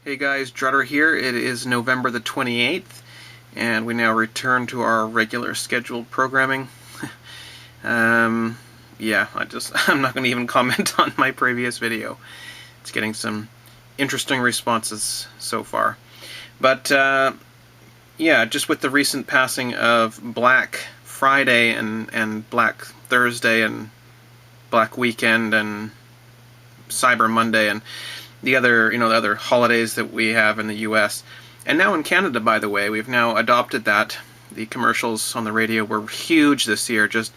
Hey guys, Drutter here. It is November the 28th, and we now return to our regular scheduled programming. Yeah, I'm not going to even comment on my previous video. It's getting some interesting responses so far. But, yeah, just with the recent passing of Black Friday and Black Thursday and Black Weekend and Cyber Monday and the other holidays that we have in the US. And now in Canada, by the way, we've now adopted that. The commercials on the radio were huge this year. Just,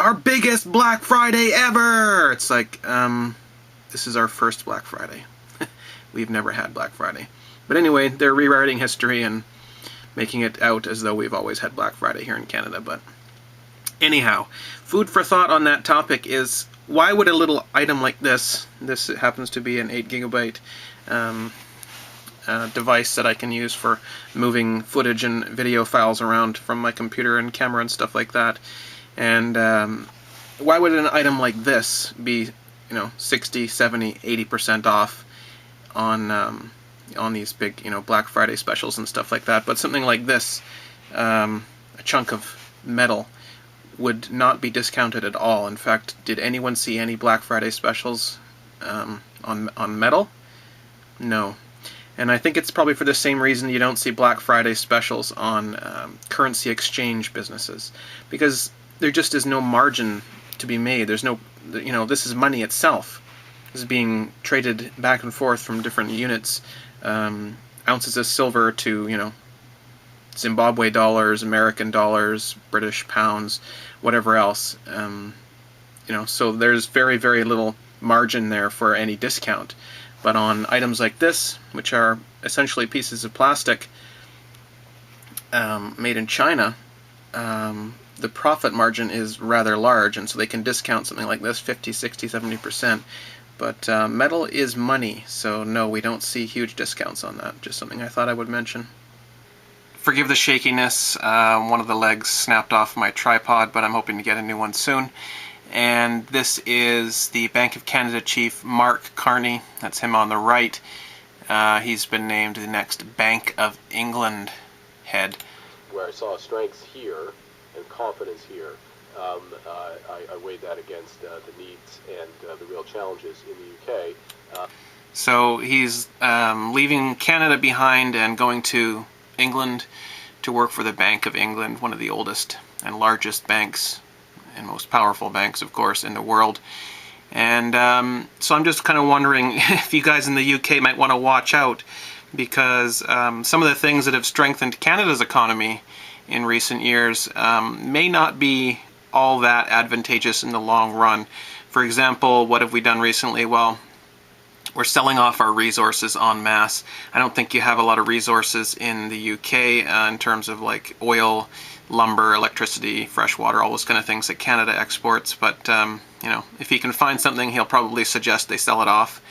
our biggest Black Friday ever! It's like, this is our first Black Friday. We've never had Black Friday. But anyway, they're rewriting history and making it out as though we've always had Black Friday here in Canada. But anyhow, food for thought on that topic is, why would a little item like this happens to be an 8 gigabyte device that I can use for moving footage and video files around from my computer and camera and stuff like that, and why would an item like this be 60, 70, 80% off on these big Black Friday specials and stuff like that, but something like this, a chunk of metal, would not be discounted at all. In fact, did anyone see any Black Friday specials on metal? No. And I think it's probably for the same reason you don't see Black Friday specials on currency exchange businesses, because there just is no margin to be made. There's no, this is money itself. This is being traded back and forth from different units, ounces of silver to, Zimbabwe dollars, American dollars, British pounds, whatever else. So there's very, very little margin there for any discount. But on items like this, which are essentially pieces of plastic made in China, the profit margin is rather large, and so they can discount something like this 50, 60, 70%. But metal is money, so no, we don't see huge discounts on that. Just something I thought I would mention. Forgive the shakiness, one of the legs snapped off my tripod, but I'm hoping to get a new one soon. And this is the Bank of Canada chief, Mark Carney. That's him on the right. He's been named the next Bank of England head. Where I saw strengths here and confidence here, I weighed that against the needs and the real challenges in the UK. So he's leaving Canada behind and going to England to work for the Bank of England, one of the oldest and largest banks and most powerful banks, of course, in the world. And so I'm just kind of wondering if you guys in the UK might want to watch out, because some of the things that have strengthened Canada's economy in recent years may not be all that advantageous in the long run. For example, what have we done recently? Well, we're selling off our resources en masse. I don't think you have a lot of resources in the UK in terms of like oil, lumber, electricity, fresh water, all those kind of things that Canada exports. But if he can find something, he'll probably suggest they sell it off.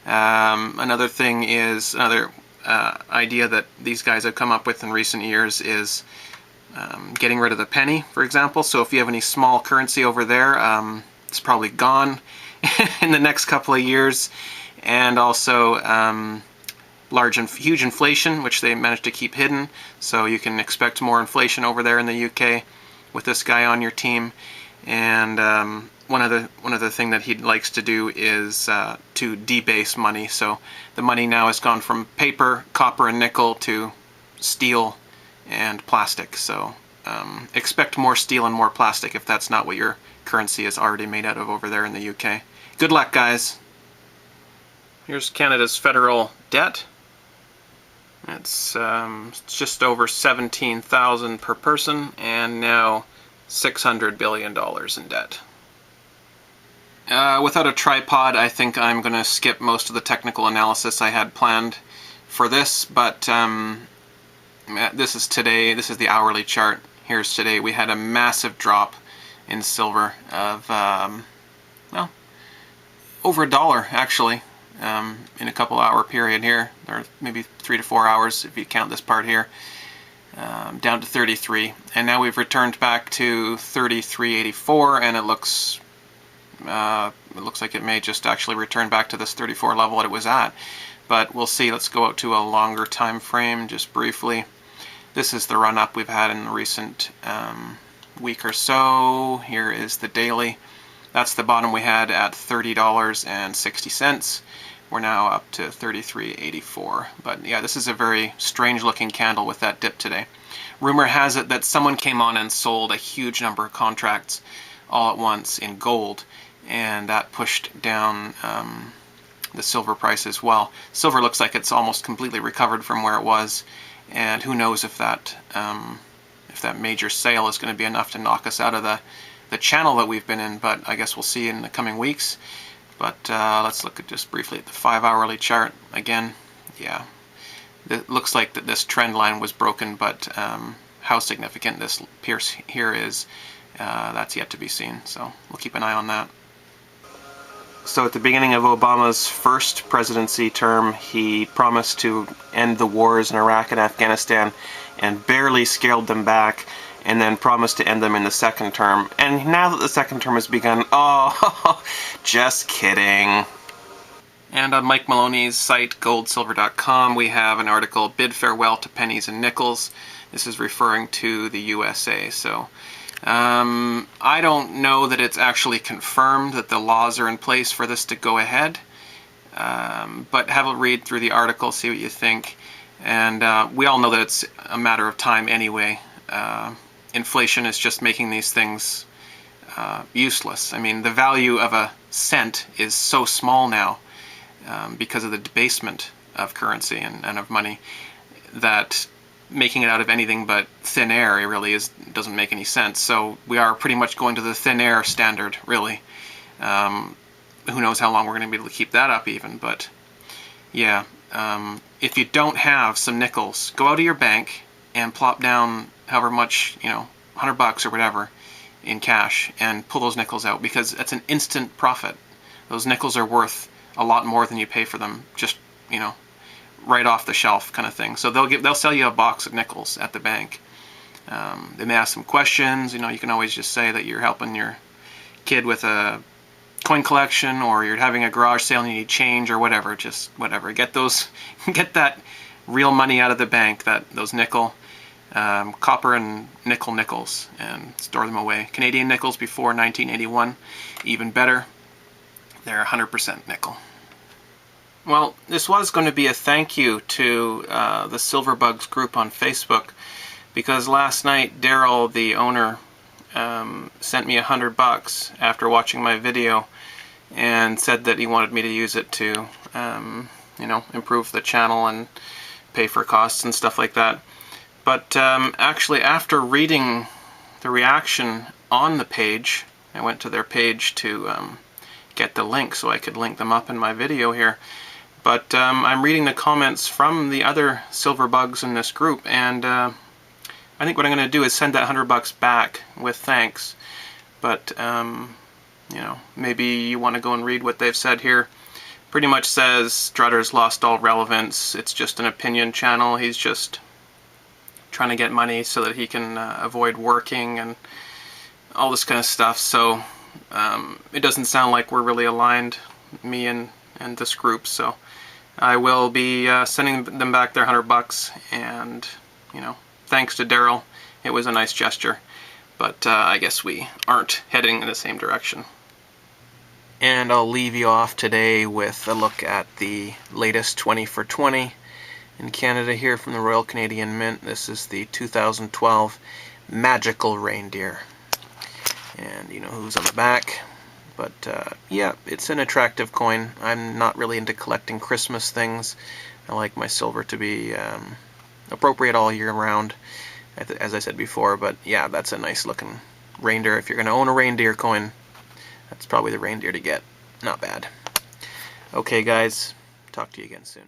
Another thing is, another idea that these guys have come up with in recent years is getting rid of the penny, for example. So if you have any small currency over there, it's probably gone in the next couple of years. And also huge inflation, which they managed to keep hidden. So you can expect more inflation over there in the UK with this guy on your team. And one other thing that he likes to do is to debase money. So the money now has gone from paper, copper, and nickel to steel and plastic. So expect more steel and more plastic if that's not what your currency is already made out of over there in the UK. Good luck, guys. Here's Canada's federal debt. It's just over $17,000 per person, and now $600 billion in debt. Without a tripod, I think I'm going to skip most of the technical analysis I had planned for this, but this is today. This is the hourly chart. Here's today. We had a massive drop in silver of, well, over $1, actually. In a couple hour period here, or maybe 3 to 4 hours if you count this part here, down to 33, and now we've returned back to 33.84, and it looks like it may just actually return back to this 34 level that it was at. but we'll see. Let's go out to a longer time frame just briefly. This is the run-up we've had in the recent week or so. Here is the daily. That's the bottom we had at $30.60. We're now up to $33.84. But yeah, this is a very strange looking candle with that dip today. Rumor has it that someone came on and sold a huge number of contracts all at once in gold, and that pushed down the silver price as well. Silver looks like it's almost completely recovered from where it was, and who knows if that major sale is going to be enough to knock us out of the channel that we've been in, but I guess we'll see in the coming weeks. But let's look at just briefly at the 5-hourly chart again. Yeah, it looks like that this trend line was broken, but how significant this pierce here is, that's yet to be seen. So we'll keep an eye on that. So at the beginning of Obama's first presidency term, he promised to end the wars in Iraq and Afghanistan and barely scaled them back, and then promised to end them in the second term. And now that the second term has begun, oh, just kidding. And on Mike Maloney's site, goldsilver.com, we have an article, Bid Farewell to Pennies and Nickels. This is referring to the USA. So I don't know that it's actually confirmed that the laws are in place for this to go ahead. But have a read through the article, see what you think. And we all know that it's a matter of time anyway. Inflation is just making these things useless. I mean, the value of a cent is so small now because of the debasement of currency and of money, that making it out of anything but thin air, it really doesn't make any sense. So we are pretty much going to the thin air standard, really. Who knows how long we're going to be able to keep that up even, but yeah. If you don't have some nickels, go out to your bank and plop down however much, $100 or whatever in cash, and pull those nickels out, because it's an instant profit. Those nickels are worth a lot more than you pay for them, just, right off the shelf kind of thing. So they'll sell you a box of nickels at the bank. They may ask some questions. You can always just say that you're helping your kid with a coin collection, or you're having a garage sale and you need change, or whatever. Just whatever. Get that real money out of the bank, those nickel, copper and nickel nickels, and store them away. Canadian nickels before 1981, even better. They're 100% nickel. Well, this was going to be a thank you to the Silverbugs group on Facebook, because last night Daryl, the owner, sent me $100 after watching my video, and said that he wanted me to use it to, improve the channel and pay for costs and stuff like that. But actually, after reading the reaction on the page, I went to their page to get the link so I could link them up in my video here. But I'm reading the comments from the other Silverbugs in this group, and I think what I'm going to do is send that $100 back with thanks. But maybe you want to go and read what they've said here. Pretty much says Strutter's lost all relevance. It's just an opinion channel. He's just trying to get money so that he can avoid working and all this kind of stuff. So it doesn't sound like we're really aligned, me and this group. So I will be sending them back their $100, and thanks to Daryl. It was a nice gesture, but I guess we aren't heading in the same direction. And I'll leave you off today with a look at the latest 20 for 20 in Canada here from the Royal Canadian Mint. This is the 2012 Magical Reindeer. And you know who's on the back. But yeah, it's an attractive coin. I'm not really into collecting Christmas things. I like my silver to be appropriate all year round, as I said before. But yeah, that's a nice looking reindeer. If you're going to own a reindeer coin, that's probably the reindeer to get. Not bad. Okay guys, talk to you again soon.